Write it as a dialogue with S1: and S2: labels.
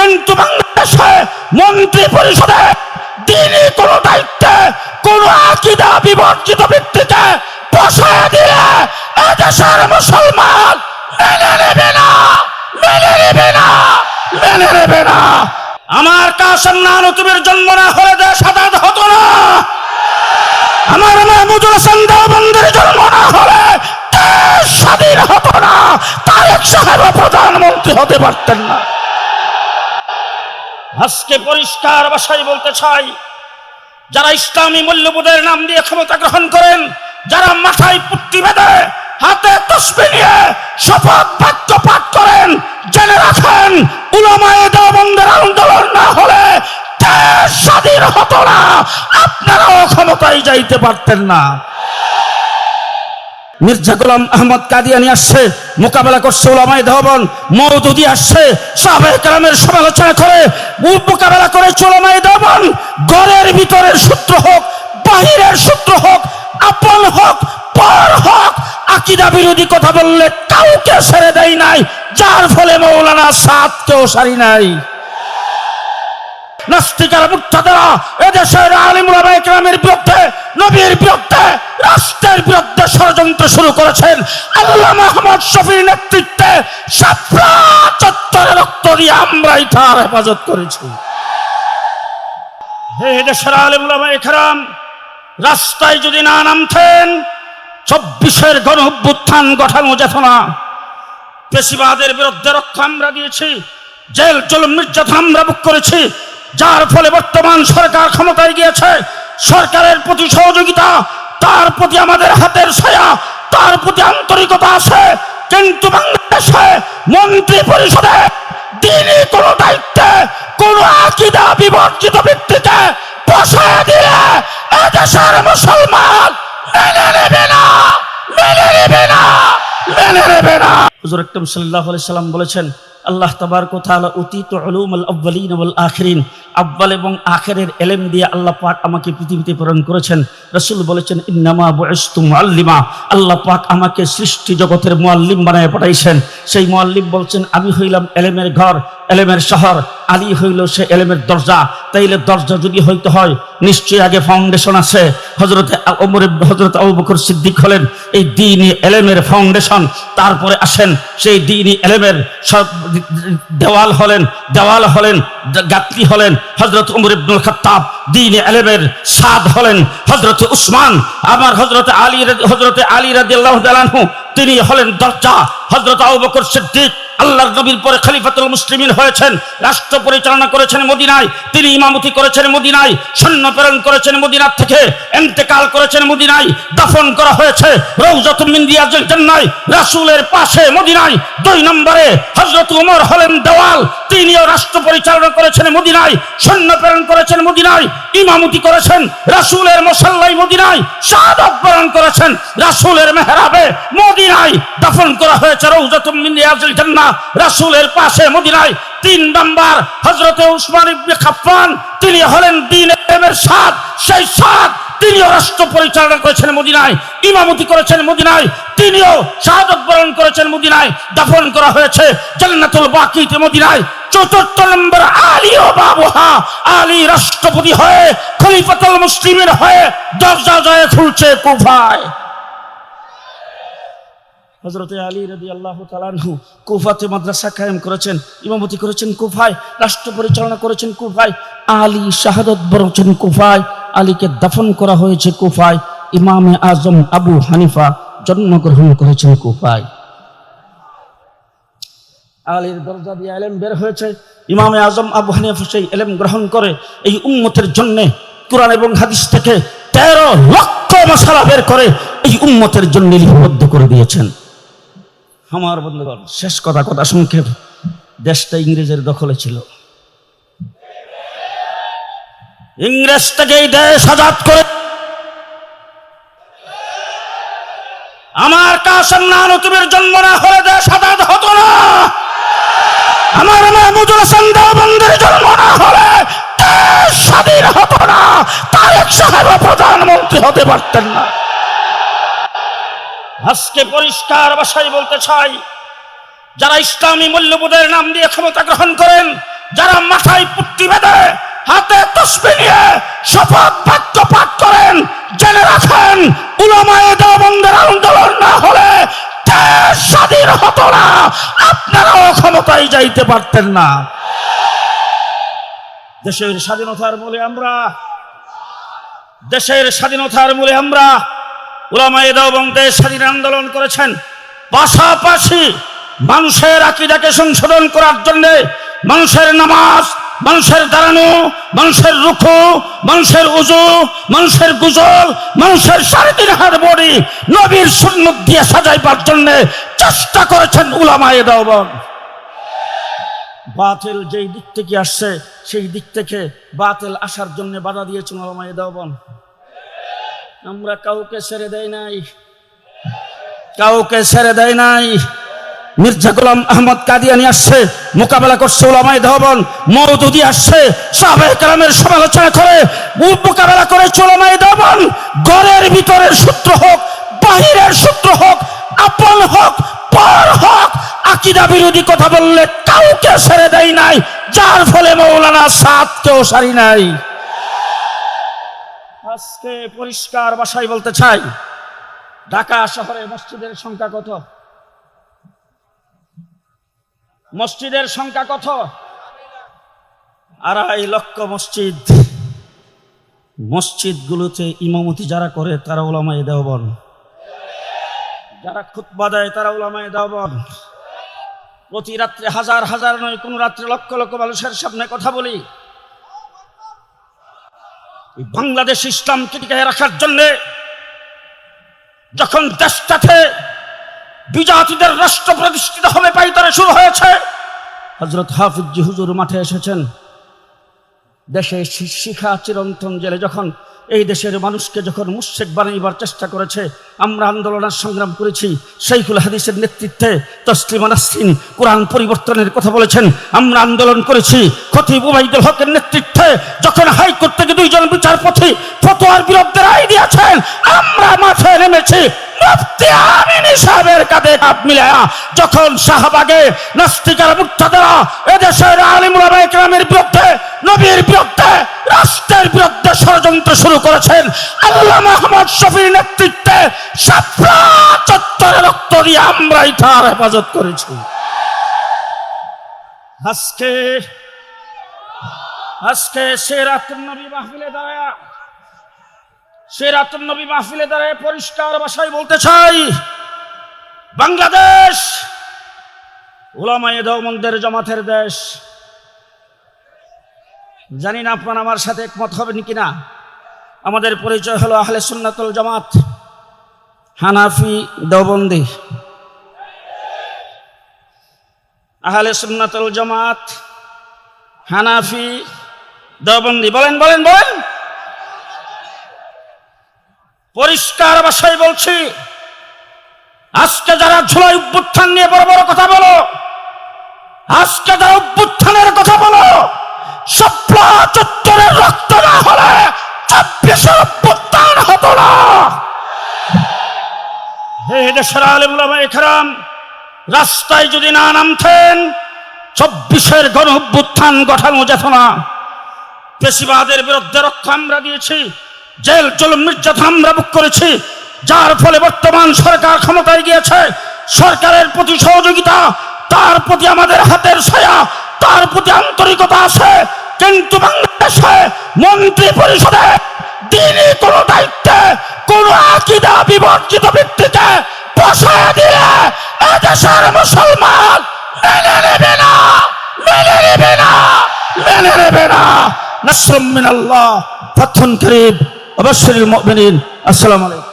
S1: কিন্তু বাংলাদেশে মন্ত্রী পরিষদে দিনই কোন দায়িত্বে কোন আকীদা বিবর্জিত ব্যক্তিকে বসায় দিলে এদেশের মুসলমান মেনে নেবে না, মেনে নেবে না, মেনে নেবে না। আমার কাসেম নানুতুবির জন্ম না হলে দেশ আজাদ হতো না। আমার মাহমুদুল হাসান দেওবন্দের জন্ম না হলে দেশ স্বাধীন হতো না। তারেক সাহেব প্রধানমন্ত্রী হতে পারতেন না। আজকে পরিষ্কার ভাষায় বলতে চাই, যারা ইসলামী মূল্যবোধের নাম দিয়ে ক্ষমতা গ্রহণ করেন, যারা মাথায় পুট্টি বেঁধে হাতে তসবিহ নিয়ে শপথ বাক্য পাঠ করেন, জেনে রাখেন উলামায়ে দেওবন্দের আন্দোলন না হলে দেশ স্বাধীন হতো না, আপনারাও ক্ষমতায় যাইতে পারতেন না। মির্জা গোলাম আহমদ কাদিয়ানী আসছে, মোকাবেলা করছে উলামায়ে দেওবন্দ। মওদুদি আসছে, সাহাবায়ে কেরামের সমালোচনা করে মোকাবেলা করে উলামায়ে দেওবন্দ। ঘরের ভিতরের সূত্র হোক, বাহিরের সূত্র হোক, আপন হোক, পর হোক, আকীদা বিরোধী কথা বললে কাউকে ছেড়ে দেয় নাই, যার ফলে মৌলানা সাদকেও সারি নাই। নাস্তিকেরা মুর্তাদারা এদেশের আলিম উলামায়ে কেরামের বিরুদ্ধে, নবীর বিরুদ্ধে, রাষ্ট্রের বিরুদ্ধে ষড়যন্ত্র শুরু করেছেন। আল্লামা আহমদ শফীর নেতৃত্বে শাপলা চত্বরে রক্ত দিয়ে আমরাই তার হেফাজত করেছি। হে এদেশের আলিম উলামায়ে কেরাম, রাস্তায় যদি না নামতেন ২৪-এর গণ অভ্যুত্থান ঘটানো যেত না। পেশিবাদের বিরুদ্ধে রক্ষা আমরা দিয়েছি, জেল জুলুম নির্যাতন আমরা ভোগ করেছি, যার ফলে বর্তমান সরকার ক্ষমতায় গিয়েছে। সরকারের প্রতি সহযোগিতা, তার প্রতি আমাদের হাতের ছায়া, তার প্রতি আন্তরিকতা আছে। কিন্তু বাংলাদেশে মন্ত্রী পরিষদে দিনই কোন দায়িত্বে কোন আকীদা বিবর্জিত ব্যক্তিকে বসায় দিলে এদেশের মুসলমান মেনে নেবে না, মেনে নেবে না, মেনে নেবে না। হুজুর আকরাম সাল্লাল্লাহু আলাইহি সাল্লাম বলেছেন, আল্লাহ তাবারক ওয়া তাআলা উতীতু উলুমাল আউয়ালিন ওয়াল আখিরিন, আউয়াল এবং আখিরের ইলম দিয়ে আল্লাহ পাক আমাকে পৃথিবীতে প্রেরণ করেছেন। রাসূল বলেছেন, ইন্নামা বুইসতু মুআল্লিমা, আল্লাহ পাক আমাকে সৃষ্টি জগতের মুআল্লিম বানায় পাঠাইছেন। সেই মুআল্লিম বলছেন, আমি হইলাম ইলমের ঘর, ইলমের শহর, আলী হইল সে ইলমের দরজা। তাইলে দরজা যদি হইতে হয় নিশ্চয়ই আগে ফাউন্ডেশন আছে। হযরতে আবু বকর সিদ্দিক হলেন এই দ্বীনি ইলমের ফাউন্ডেশন। তারপরে আসেন সেই দ্বীনি ইলমের সব দেওয়াল হলেন গাতলি হলেন হযরত ওমর ইবনুল খাত্তাব। দ্বীনি ইলমের সাদ হলেন হযরত উসমান। আমার হযরত আলী রাদিয়াল্লাহু তাআলা আনহু, তিনি হলেন দরজা। হযরত আবু বকর সিদ্দিক আল্লাহর নবীর পরে খলিফাতুল মুসলিমিন হয়েছেন, রাষ্ট্র পরিচালনা করেছেন মদিনায়, তিনি ইমামতি করেছেন মদিনায়, সৈন্য প্রেরণ করেছেন মদিনা থেকে, ইন্তেকাল করেছেন মদিনায়, দাফন করা হয়েছে রওজাতুম মিন রিয়াজিল জান্নাহ, রাসূলের পাশে মদিনায়। ২ নম্বরে হযরত ওমর হলেন দেওয়াল, তিনিও রাষ্ট্র পরিচালনা করেছেন মদিনায়, সৈন্য প্রেরণ করেছেন মদিনায়, ইমামতি করেছেন রাসূলের মুসাল্লায় মদিনায়, শাহাদাত বরণ করেছেন রাসূলের মেহরাবে মদিনায়, দাফন করা হয়েছে রওজাতুম মিন রিয়াজিল জান্নাহ, রাসূলের পাশে মদিনায়। ৩ নাম্বার হযরতে উসমান ইবনে খাফফান, তিনি হলেন দ্বীন ইলমের সাদ, সেই সাদ তিনিও রাষ্ট্র পরিচালনা করেছেন মদিনায়, ইমামতি করেছেন মদিনায়, তিনিও শাহাদাত বরণ করেছেন মদিনায়, দাফন করা হয়েছে জান্নাতুল বাকিতে মদিনায়। ৪র্থ নম্বর আলী ও বাবুহা, আলী রাষ্ট্রপতি হয়ে খলিফাতুল মুসলিমিন হয়ে দরজা জয়ে খুলছে কুফায়। হযরতে আলী রাদিয়াল্লাহু তাআলা আনহু কুফাতে মাদ্রাসা কায়েম করেছেন, ইমামতি করেছেন কুফায়, রাষ্ট্র পরিচালনা করেছেন কুফায়। আলী শাহাদাত বরণ কুফায়, আলীকে দাফন করা হয়েছে কুফায়। ইমামে আজম আবু হানিফা জন্মগ্রহণ করেছেন কুফায়। আলীর দরজা দিয়ে ইলম বের হয়েছে, ইমামে আজম আবু হানিফা সেই ইলম গ্রহণ করে এই উম্মতের জন্য কুরআন এবং হাদিস থেকে ১৩ লক্ষ মাসআলা বের করে এই উম্মতের জন্য লিপিবদ্ধ করে দিয়েছেন। আমার বন্ধুগণ, শেষ কথা সংক্ষেপ, দেশটা ইংরেজের দখলে ছিল। ইংরেজ থেকে এই দেশ আজাদ করে আমার কাসেম নানুতুবির জন্ম না হলে দেশ আজাদ হতো না। আমার মাহমুদুল হাসান দেওবন্দের জন্ম না হলে দেশ স্বাধীন হতো না। তারেক সাহেব প্রধানমন্ত্রী হতে পারতেন না। আজকে পরিষ্কার ভাষায় বলতে চাই, যারা ইসলামী মূল্যবোধের নাম দিয়ে ক্ষমতা গ্রহণ করেন, যারা মাথায় পুট্টি বেঁধে হাতে তসবিহ নিয়ে শপথ বাক্য পাঠ করেন, জেনে রাখেন উলামায়ে দেওবন্দের আন্দোলন না হলে দেশ স্বাধীন হতো না, আপনারাও ক্ষমতায় যাইতে পারতেন না। দেশের স্বাধীনতার মূলে আমরা উলামায়ে দেওবন্দ দেশ স্বাধীন আন্দোলন করেছেন। পাশাপাশি মানুষের আকীদাকে সংশোধন করার জন্য মানুষের নামাজ, মানুষের দাঁড়ানো, মানুষের রুকু, মানুষের উজু, মানুষের গুজল, মানুষের 3.5 হাত বডি নবীর সুন্নাত দিয়ে সাজাইবার জন্য চেষ্টা করেছেন উলামায়ে দেওবন্দ। বাতিল যেই দিক থেকে আসছে সেই দিক থেকে বাতিল আসার জন্য বাধা দিয়েছেন উলামায়ে দেওবন্দ। আমরা কাউকে ছেড়ে দেয় নাই। মির্জা গোলাম আহমদ কাদিয়ানী আসছে, মোকাবেলা করছে উলামায়ে দেওবন্দ। মওদুদি আসছে, সাহাবায়ে কেরামের সমালোচনা করে মোকাবেলা করেছে উলামায়ে দেওবন্দ। ঘরের ভিতরের সূত্র হোক, বাহিরের সূত্র হোক, আপন হোক, পর হোক, আকীদা বিরোধী কথা বললে কাউকে ছেড়ে দেয় নাই, যার ফলে মৌলানা সাদকেও সারি নাই। আজকে পরিষ্কার ভাষায় বলতে চাই, ঢাকা শহরে মসজিদের সংখ্যা কত? মসজিদের সংখ্যা কত? 2.5 লক্ষ মসজিদ। মসজিদগুলোতে ইমামতি যারা করে তারা উলামায়ে দেওবন্দ, যারা খুতবা দেয় তারা উলামায়ে দেওবন্দ। প্রতি রাত্রে হাজার হাজার নয়, কোন রাত্রে লক্ষ লক্ষ মানুষের সামনে কথা বলি। বাংলাদেশ ইসলামকে টিকিয়ে রাখার জন্য যখন দেশটাতে বিজাতিদের রাষ্ট্র প্রতিষ্ঠিত হবে পাইতারে শুরু হয়েছে, হযরত হাফিজ জি হুজুর মাঠে এসেছেন। দেশে শিখা চিরন্তন জেলে যখন এই দেশের মানুষকে যখন মুশরিক বানাইবার চেষ্টা করেছে, আমরা আন্দোলনের সংগ্রাম করেছি। শাইখুল হাদিসের নেতৃত্বে তসলিমা নাসরিন কোরআন পরিবর্তনের কথা বলেছেন, আমরা আন্দোলন করেছি। খতিব উবাইদুল হকের নেতৃত্বে যখন হাইকোর্ট থেকে 2 জন বিচারপতি ফতোয়ার বিরুদ্ধে রায় দিয়েছেন, আমরা মাঠে নেমেছি। মুফতি আমিন সাহেবের কাঁধে হাত মিলায়া যখন শাহবাগে নাস্তিকের মুর্তাদারা এদেশের আলেম উলামায়ে কেরামের বিরুদ্ধে, নবীর বিরুদ্ধে, রাষ্ট্রের বিরুদ্ধে ষড়যন্ত্র শুরু করেছেন, আল্লামা আহমদ শফীর নেতৃত্বে শাপলা চত্বরে রক্ত দিয়ে আমরাই তার হেফাজত করেছি। আজকে সিরাতুন নবী মাহফিলে দাঁড়ায় পরিষ্কার ভাষায় বলতে চাই, বাংলাদেশ উলামায়ে দেওবন্দের জামাতের দেশ। জানি না আপনারা আমার সাথে একমত হবেন কিনা। আমাদের পরিচয় হলো আহলে সুন্নাতুল জামাত, হানাফি দেওবন্দি। আহলে সুন্নাতুল জামাত, হানাফি দেওবন্দি। বলেন। পরিষ্কার ভাষায় বলছি, আজকে যারা জুলাই অভ্যুত্থান নিয়ে বড় বড় কথা বলো, আজকে যারা অভ্যুত্থানের কথা বলো, শাপলা চত্বরের রক্ত না হলে 26 অভ্যুত্থান হতো না। হে দেশের আলেম উলামায়ে কেরাম, রাস্তায় যদি না নামতেন 26 গণ অভ্যুত্থান ঘটানো যেত না। পেশিবাদের বিরুদ্ধে রক্ষা আমরা দিয়েছি, জেল জুলুম নির্যাতন আমরা ভোগ করেছি, যার ফলে বর্তমান সরকার ক্ষমতায় গিয়েছে। সরকারের প্রতি সহযোগিতা, তার প্রতি আমাদের হাতের ছায়া, তার প্রতি আন্তরিকতা আছে, কিন্তু বাংলাদেশে মন্ত্রী পরিষদে দিনই কোন দায়িত্বে কোন আকীদা বিবর্জিত ব্যক্তিকে বসায় দিলে এদেশের মুসলমান মেনে নেবে না। নাসরুম মিনাল্লাহ, ফাতহুন করিব, ওয়া বাশশিরিল মুমিনিন। আসসালামু আলাইকুম।